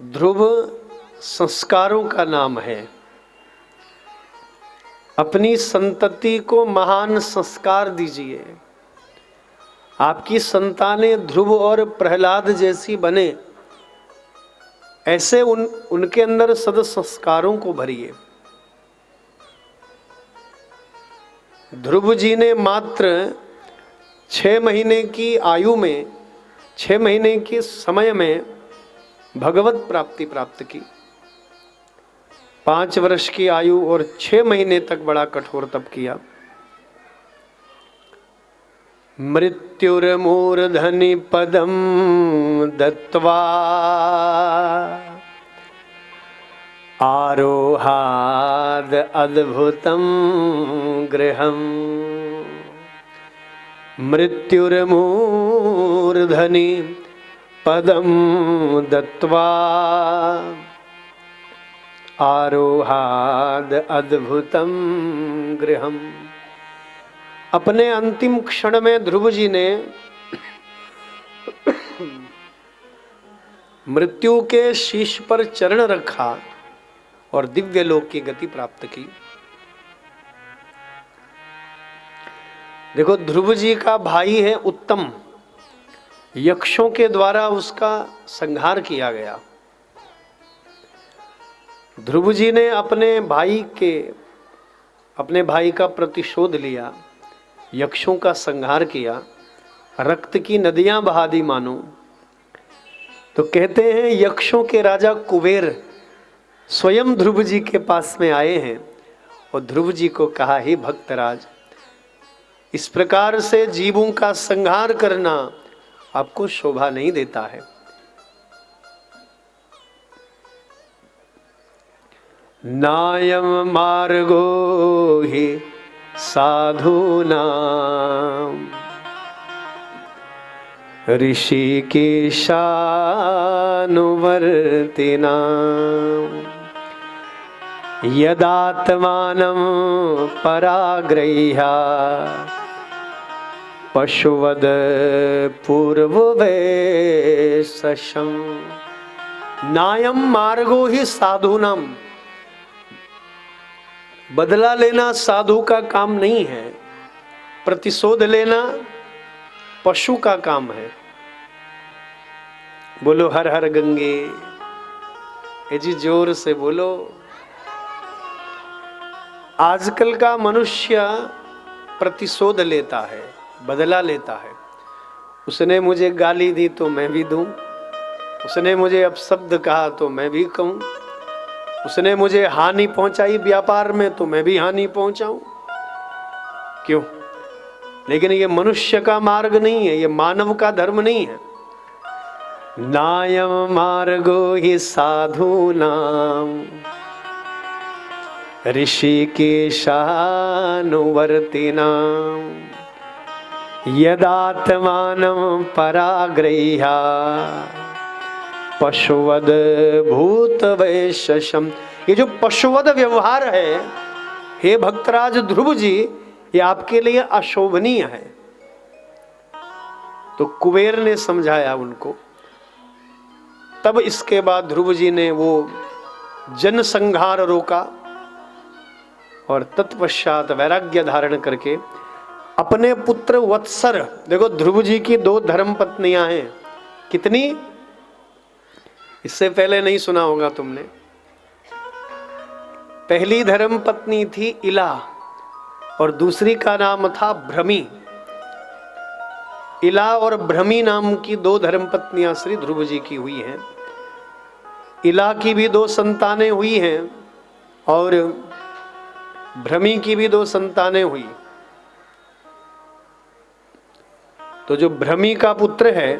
ध्रुव संस्कारों का नाम है। अपनी संतति को महान संस्कार दीजिए। आपकी संतानें ध्रुव और प्रहलाद जैसी बने, ऐसे उनके अंदर सद संस्कारों को भरिए। ध्रुव जी ने मात्र 6 महीने की आयु में, 6 महीने के समय में भगवत प्राप्ति प्राप्त की। 5 वर्ष की आयु और 6 महीने तक बड़ा कठोर तप किया। मृत्युर्मूर्धनि पदम दत्वा आरोहाद अद्भुतम गृहम्। मृत्युर्मूर्धनि पदम दत्वा आरोहाद अद्भुतम गृहम्। अपने अंतिम क्षण में ध्रुव जी ने मृत्यु के शीश पर चरण रखा और दिव्य लोक की गति प्राप्त की। देखो, ध्रुव जी का भाई है उत्तम, यक्षों के द्वारा उसका संहार किया गया। ध्रुव जी ने अपने भाई का प्रतिशोध लिया, यक्षों का संहार किया, रक्त की नदियां बहा दी मानो। तो कहते हैं यक्षों के राजा कुबेर स्वयं ध्रुव जी के पास में आए हैं और ध्रुव जी को कहा, हे भक्तराज, इस प्रकार से जीवों का संहार करना आपको शोभा नहीं देता है। नायम मार्गो हि साधूनां ऋषिकेशानुवर्तिनां यदात्मानं पराग्रह्य पशुवद पूर्ववेशम्। नायम मार्गो हि साधूनां, बदला लेना साधु का काम नहीं है, प्रतिशोध लेना पशु का काम है। बोलो हर हर गंगे, ये जी जोर से बोलो। आजकल का मनुष्य प्रतिशोध लेता है, बदला लेता है। उसने मुझे गाली दी तो मैं भी दूं, उसने मुझे अपशब्द कहा तो मैं भी कहूं, उसने मुझे हानि पहुंचाई व्यापार में तो मैं भी हानि पहुंचाऊं। क्यों? लेकिन ये मनुष्य का मार्ग नहीं है, ये मानव का धर्म नहीं है। नायम मार्गो हि साधूनां ऋषिकेशानुवर्तिनां यदात्मानं पराग्रह्य पशुवद भूतवेशम्। ये जो पशुवद व्यवहार है, हे भक्तराज ध्रुव जी, ये आपके लिए अशोभनीय है। तो कुबेर ने समझाया उनको। तब इसके बाद ध्रुव जी ने वो जन संहार रोका और तत्पश्चात वैराग्य धारण करके अपने पुत्र वत्सर, देखो ध्रुव जी की 2 धर्म पत्नियां हैं। कितनी? इससे पहले नहीं सुना होगा तुमने। पहली धर्म पत्नी थी इला और दूसरी का नाम था भ्रमी। इला और भ्रमी नाम की 2 धर्म पत्नियां श्री ध्रुव जी की हुई हैं। इला की भी 2 संतानें हुई हैं और भ्रमी की भी 2 संतानें हुई। तो जो भ्रमी का पुत्र है,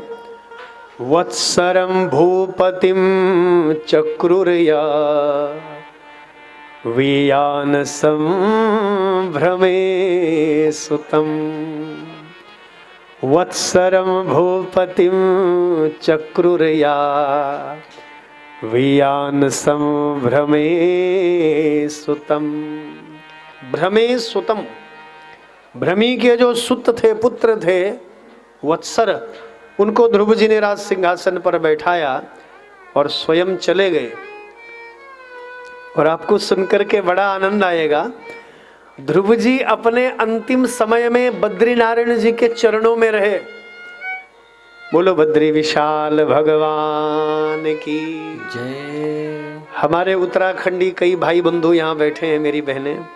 वत्सरं भूपतिं चक्रुर्या वियानसं भ्रमे सुतं। वत्सरं भूपतिं चक्रुर्या वियानसं भ्रमे सुतं। भ्रमे सुतम, भ्रमी के जो सुत थे, पुत्र थे वत्सर, उनको ध्रुव जी ने राज सिंहासन पर बैठाया और स्वयं चले गए। और आपको सुनकर के बड़ा आनंद आएगा, ध्रुव जी अपने अंतिम समय में बद्रीनारायण जी के चरणों में रहे। बोलो बद्री विशाल भगवान की जय। हमारे उत्तराखंडी कई भाई बंधु यहाँ बैठे हैं, मेरी बहनें।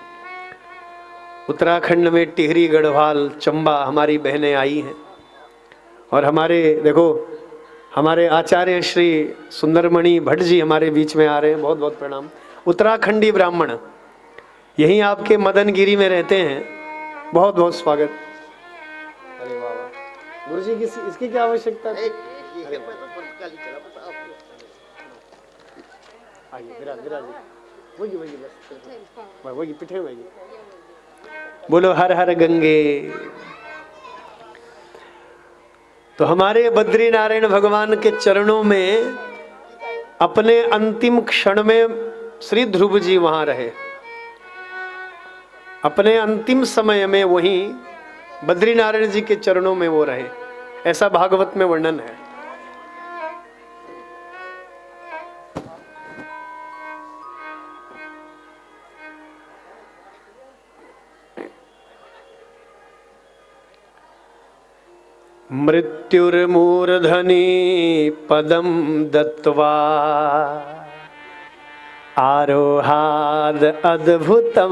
उत्तराखंड में टिहरी, गढ़वाल, चंबा हमारी बहनें आई हैं। और हमारे देखो, हमारे आचार्य श्री सुंदरमणि भट्ट जी हमारे बीच में आ रहे हैं, बहुत बहुत प्रणाम। उत्तराखंडी ब्राह्मण यहीं आपके मदनगिरी में रहते हैं, बहुत बहुत स्वागत। अरे वाह वाह, गुरु जी इसकी क्या आवश्यकता है? वही पिठे वही। बोलो हर हर गंगे। तो हमारे बद्रीनारायण भगवान के चरणों में अपने अंतिम क्षण में श्री ध्रुव जी वहां रहे। अपने अंतिम समय में वहीं बद्रीनारायण जी के चरणों में वो रहे, ऐसा भागवत में वर्णन है। मृत्युर्मूर्धनि पदम दत्वा आरोहाद अद्भुतम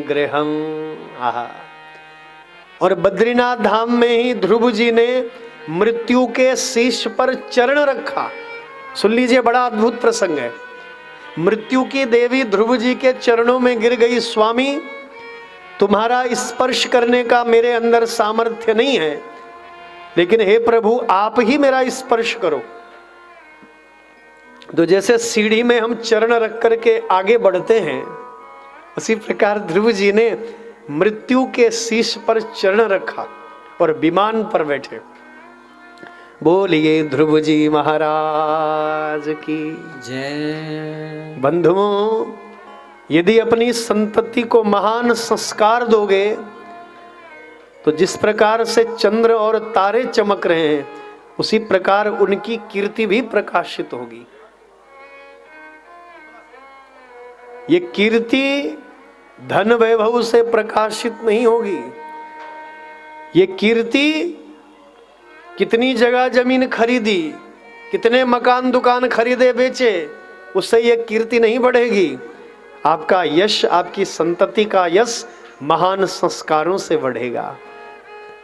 गृहम। आहा। और बद्रीनाथ धाम में ही ध्रुव जी ने मृत्यु के शीश पर चरण रखा। सुन लीजिए, बड़ा अद्भुत प्रसंग है। मृत्यु की देवी ध्रुव जी के चरणों में गिर गई, स्वामी तुम्हारा स्पर्श करने का मेरे अंदर सामर्थ्य नहीं है, लेकिन हे प्रभु आप ही मेरा स्पर्श करो। तो जैसे सीढ़ी में हम चरण रख करके आगे बढ़ते हैं, उसी प्रकार ध्रुव जी ने मृत्यु के शीश पर चरण रखा और विमान पर बैठे। बोलिए ध्रुव जी महाराज की जय। बंधुओं, यदि अपनी संतति को महान संस्कार दोगे तो जिस प्रकार से चंद्र और तारे चमक रहे हैं, उसी प्रकार उनकी कीर्ति भी प्रकाशित होगी। ये कीर्ति धन वैभव से प्रकाशित नहीं होगी। ये कीर्ति कितनी जगह जमीन खरीदी, कितने मकान दुकान खरीदे बेचे, उससे ये कीर्ति नहीं बढ़ेगी। आपका यश, आपकी संतति का यश महान संस्कारों से बढ़ेगा।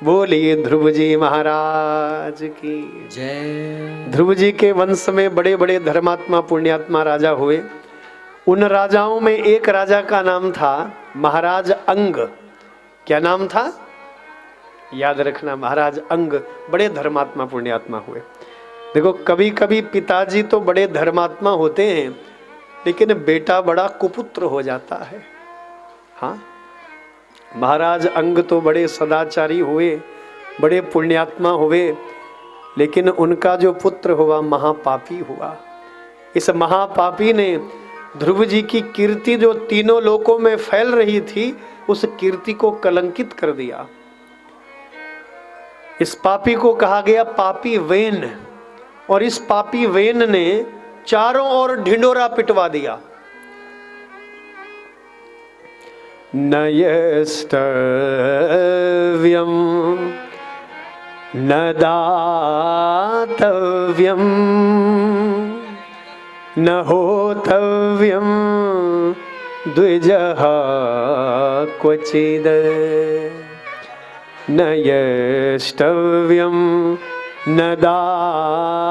बोलिए ध्रुव जी महाराज की जय। ध्रुव जी के वंश में बड़े बड़े धर्मात्मा पुण्यात्मा राजा हुए। उन राजाओं में एक राजा का नाम था महाराज अंग। क्या नाम था? याद रखना, महाराज अंग। बड़े धर्मात्मा पुण्यात्मा हुए। देखो, कभी कभी पिताजी तो बड़े धर्मात्मा होते हैं, लेकिन बेटा बड़ा कुपुत्र हो जाता है। हाँ, महाराज अंग तो बड़े सदाचारी हुए, बड़े पुण्यात्मा हुए, लेकिन उनका जो पुत्र हुआ महापापी हुआ। इस महापापी ने ध्रुव जी की कीर्ति जो तीनों लोकों में फैल रही थी, उस कीर्ति को कलंकित कर दिया। इस पापी को कहा गया पापी वेन, और इस पापी वेन ने चारों ओर ढिंडोरा पिटवा दिया। न यस्तव्यम न दातव्यम न होतव्यम द्विजः क्वचिद। न यस्तव्यम न दातव्यम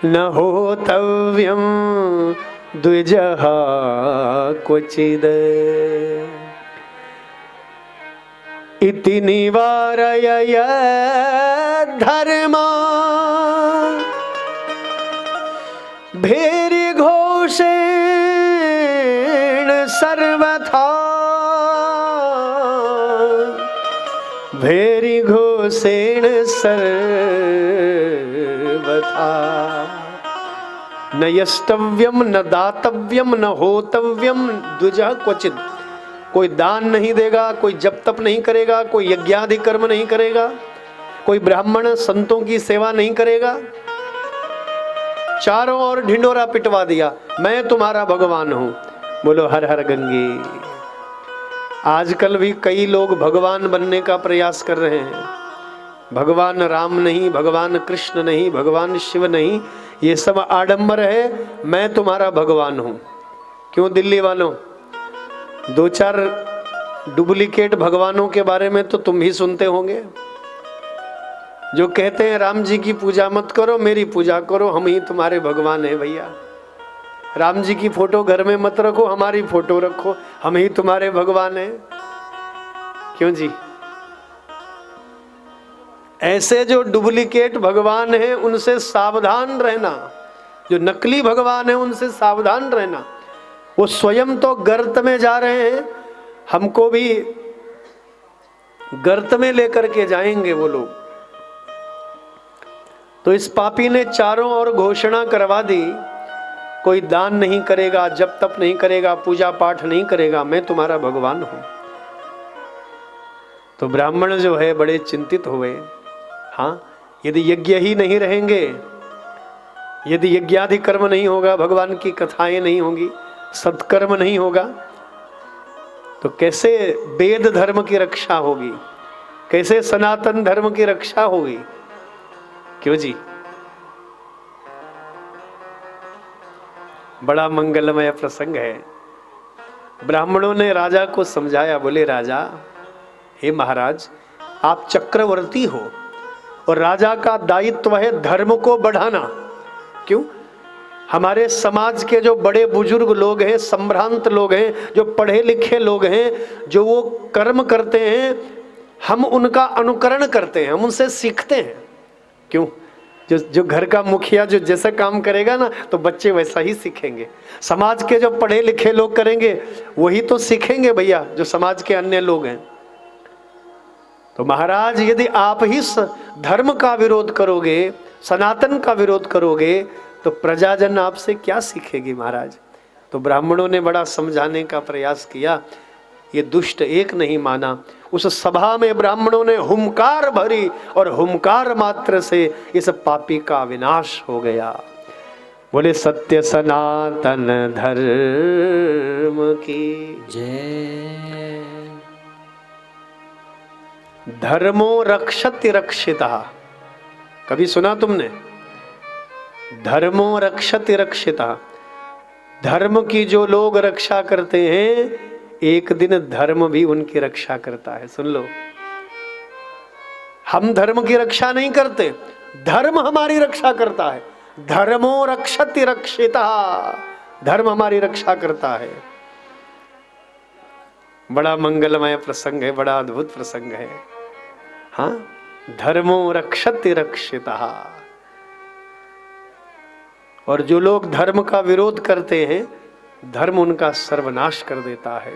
न होतव्यम द्विजः क्वचिद। इति निवारय धर्मा भेरी घोषेण सर्वथा। भेरी घोषेण सर्वथा। न यस्तव्यम न दातव्यम न होतव्यम द्विजः क्वचित। कोई दान नहीं देगा, कोई जप तप नहीं करेगा, कोई यज्ञादि कर्म नहीं करेगा, कोई ब्राह्मण संतों की सेवा नहीं करेगा? चारों ओर ढिंडोरा पिटवा दिया, मैं तुम्हारा भगवान हूं। बोलो हर हर गंगे। आजकल भी कई लोग भगवान बनने का प्रयास कर रहे हैं। भगवान राम नहीं, भगवान कृष्ण नहीं, भगवान शिव नहीं, ये सब आडंबर है। मैं तुम्हारा भगवान हूं। क्यों दिल्ली वालों, दो चार डुप्लीकेट भगवानों के बारे में तो तुम भी सुनते होंगे, जो कहते हैं राम जी की पूजा मत करो, मेरी पूजा करो, हम ही तुम्हारे भगवान हैं। भैया, राम जी की फोटो घर में मत रखो, हमारी फोटो रखो, हम ही तुम्हारे भगवान हैं। क्यों जी? ऐसे जो डुप्लीकेट भगवान हैं उनसे सावधान रहना, जो नकली भगवान हैं उनसे सावधान रहना। वो स्वयं तो गर्त में जा रहे हैं, हमको भी गर्त में लेकर के जाएंगे वो लोग। तो इस पापी ने चारों ओर घोषणा करवा दी, कोई दान नहीं करेगा, जप तप नहीं करेगा, पूजा पाठ नहीं करेगा, मैं तुम्हारा भगवान हूं। तो ब्राह्मण जो है बड़े चिंतित हुए। हाँ, यदि यज्ञ ही नहीं रहेंगे, यदि यज्ञादि कर्म नहीं होगा, भगवान की कथाएं नहीं होंगी, सत्कर्म नहीं होगा, तो कैसे वेद धर्म की रक्षा होगी, कैसे सनातन धर्म की रक्षा होगी? क्यों जी? बड़ा मंगलमय प्रसंग है। ब्राह्मणों ने राजा को समझाया, बोले राजा, हे महाराज, आप चक्रवर्ती हो और राजा का दायित्व है धर्म को बढ़ाना। क्यों? हमारे समाज के जो बड़े बुजुर्ग लोग हैं, संभ्रांत लोग हैं, जो पढ़े लिखे लोग हैं, जो वो कर्म करते हैं, हम उनका अनुकरण करते हैं, हम उनसे सीखते हैं। क्यों? जो घर का मुखिया जो जैसा काम करेगा ना, तो बच्चे वैसा ही सीखेंगे। समाज के जो पढ़े लिखे लोग करेंगे वही तो सीखेंगे भैया, जो समाज के अन्य लोग हैं। तो महाराज, यदि आप ही धर्म का विरोध करोगे, सनातन का विरोध करोगे, तो प्रजाजन आपसे क्या सीखेगी महाराज? तो ब्राह्मणों ने बड़ा समझाने का प्रयास किया, ये दुष्ट एक नहीं माना। उस सभा में ब्राह्मणों ने हुंकार भरी और हुंकार मात्र से इस पापी का विनाश हो गया। बोले सत्य सनातन धर्म की जय। धर्मो रक्षति रक्षिता। कभी सुना तुमने? धर्मो रक्षति रक्षिता। धर्म की जो लोग रक्षा करते हैं, एक दिन धर्म भी उनकी रक्षा करता है। सुन लो, हम धर्म की रक्षा नहीं करते, धर्म हमारी रक्षा करता है। धर्मो रक्षति रक्षिता। धर्म हमारी रक्षा करता है। बड़ा मंगलमय प्रसंग है, बड़ा अद्भुत प्रसंग है। हाँ, धर्मो रक्षति रक्षिता। और जो लोग धर्म का विरोध करते हैं, धर्म उनका सर्वनाश कर देता है।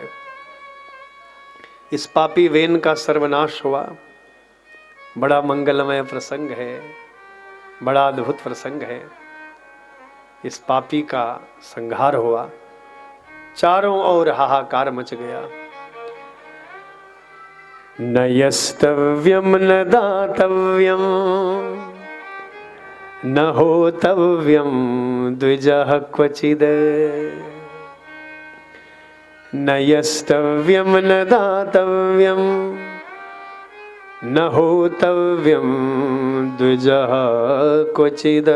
इस पापी वेन का सर्वनाश हुआ। बड़ा मंगलमय प्रसंग है, बड़ा अद्भुत प्रसंग है। इस पापी का संहार हुआ, चारों ओर हाहाकार मच गया। न यस्तव्यम न दातव्यम न होतव्यम द्विजः क्वचिद। न यस्तव्यम न दातव्यम न होतव्यम द्विजः क्वचिद।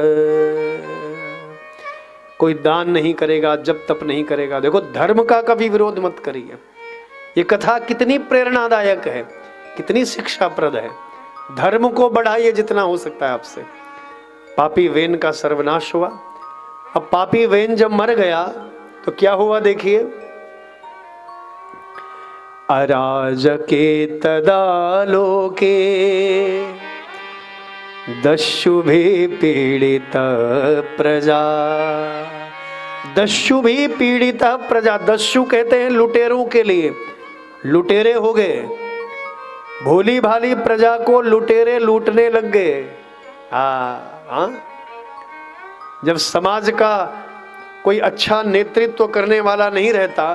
कोई दान नहीं करेगा, जप तप नहीं करेगा। देखो, धर्म का कभी विरोध मत करिए। ये कथा कितनी प्रेरणादायक है, कितनी शिक्षाप्रद है। धर्म को बढ़ाइए जितना हो सकता है आपसे। पापी वेन का सर्वनाश हुआ। अब पापी वेन जब मर गया तो क्या हुआ देखिए। अराजके तदा लोके दस्युभि पीड़िता प्रजा। दस्युभि पीड़िता प्रजा। दस्यु कहते हैं लुटेरों के लिए। लुटेरे हो गए, भोली भाली प्रजा को लुटेरे लूटने लग गए। हाँ, जब समाज का कोई अच्छा नेतृत्व करने वाला नहीं रहता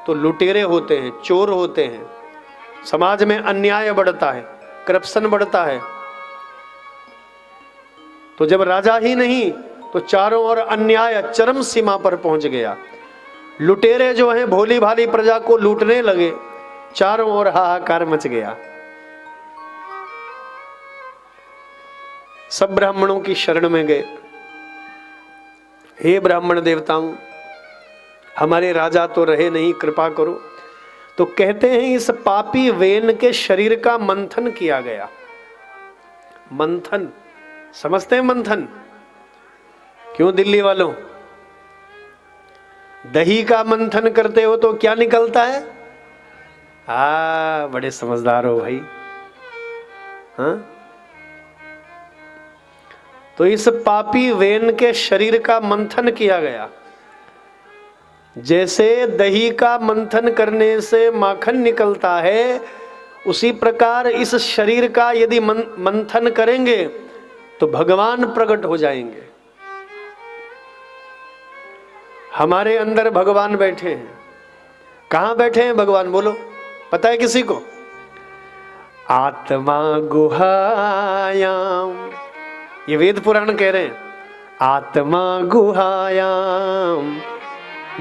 तो लुटेरे होते हैं, चोर होते हैं। समाज में अन्याय बढ़ता है, करप्शन बढ़ता है, तो जब राजा ही नहीं तो चारों ओर अन्याय चरम सीमा पर पहुंच गया। लुटेरे जो हैं भोली भाली प्रजा को लूटने लगे, चारों ओर हाहाकार मच गया। सब ब्राह्मणों की शरण में गए, हे ब्राह्मण देवताओं, हमारे राजा तो रहे नहीं, कृपा करो। तो कहते हैं इस पापी वेन के शरीर का मंथन किया गया। मंथन समझते हैं? मंथन क्यों दिल्ली वालों? दही का मंथन करते हो तो क्या निकलता है? बड़े समझदार हो भाई। हाँ, तो इस पापी वेन के शरीर का मंथन किया गया। जैसे दही का मंथन करने से माखन निकलता है, उसी प्रकार इस शरीर का यदि मंथन करेंगे तो भगवान प्रकट हो जाएंगे। हमारे अंदर भगवान बैठे हैं। कहां बैठे हैं भगवान? बोलो, पता है किसी को? आत्मा गुहायाम, ये वेद पुराण कह रहे हैं। आत्मा गुहायाम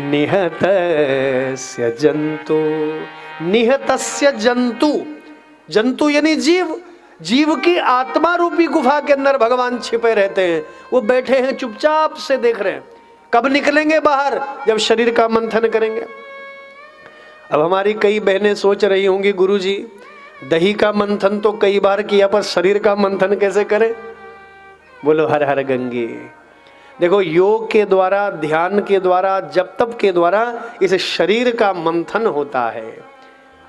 निहतस्य जंतु। निहतस्य जंतु, जंतु यानी जीव। जीव की आत्मा रूपी गुफा के अंदर भगवान छिपे रहते हैं। वो बैठे हैं, चुपचाप से देख रहे हैं। कब निकलेंगे बाहर? जब शरीर का मंथन करेंगे। अब हमारी कई बहनें सोच रही होंगी, गुरुजी दही का मंथन तो कई बार किया, पर शरीर का मंथन कैसे करें? बोलो हर हर गंगे। देखो, योग के द्वारा, ध्यान के द्वारा, जप तप के द्वारा इस शरीर का मंथन होता है।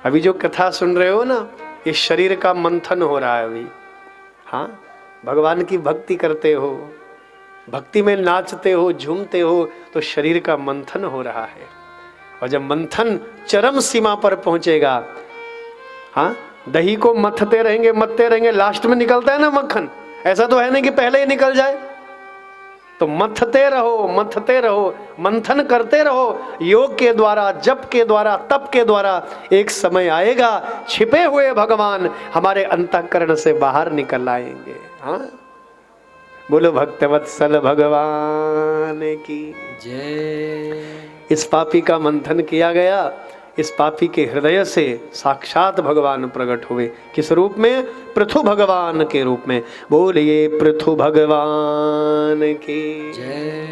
अभी जो कथा सुन रहे हो ना, इस शरीर का मंथन हो रहा है अभी। हाँ, भगवान की भक्ति करते हो, भक्ति में नाचते हो, झूमते हो, तो शरीर का मंथन हो रहा है। और जब मंथन चरम सीमा पर पहुंचेगा, हाँ, दही को मथते रहेंगे, लास्ट में निकलता है ना मक्खन। ऐसा तो है नहीं कि पहले ही निकल जाए। तो मथते रहो, मंथन करते रहो। योग के द्वारा, जप के द्वारा, तप के द्वारा एक समय आएगा, छिपे हुए भगवान हमारे अंतःकरण से बाहर निकल आएंगे। हाँ, बोलो भक्तवत्सल भगवान की जय। इस पापी का मंथन किया गया। इस पापी के हृदय से साक्षात भगवान प्रकट हुए। किस रूप में? पृथु भगवान के रूप में। बोलिए पृथु भगवान की जय।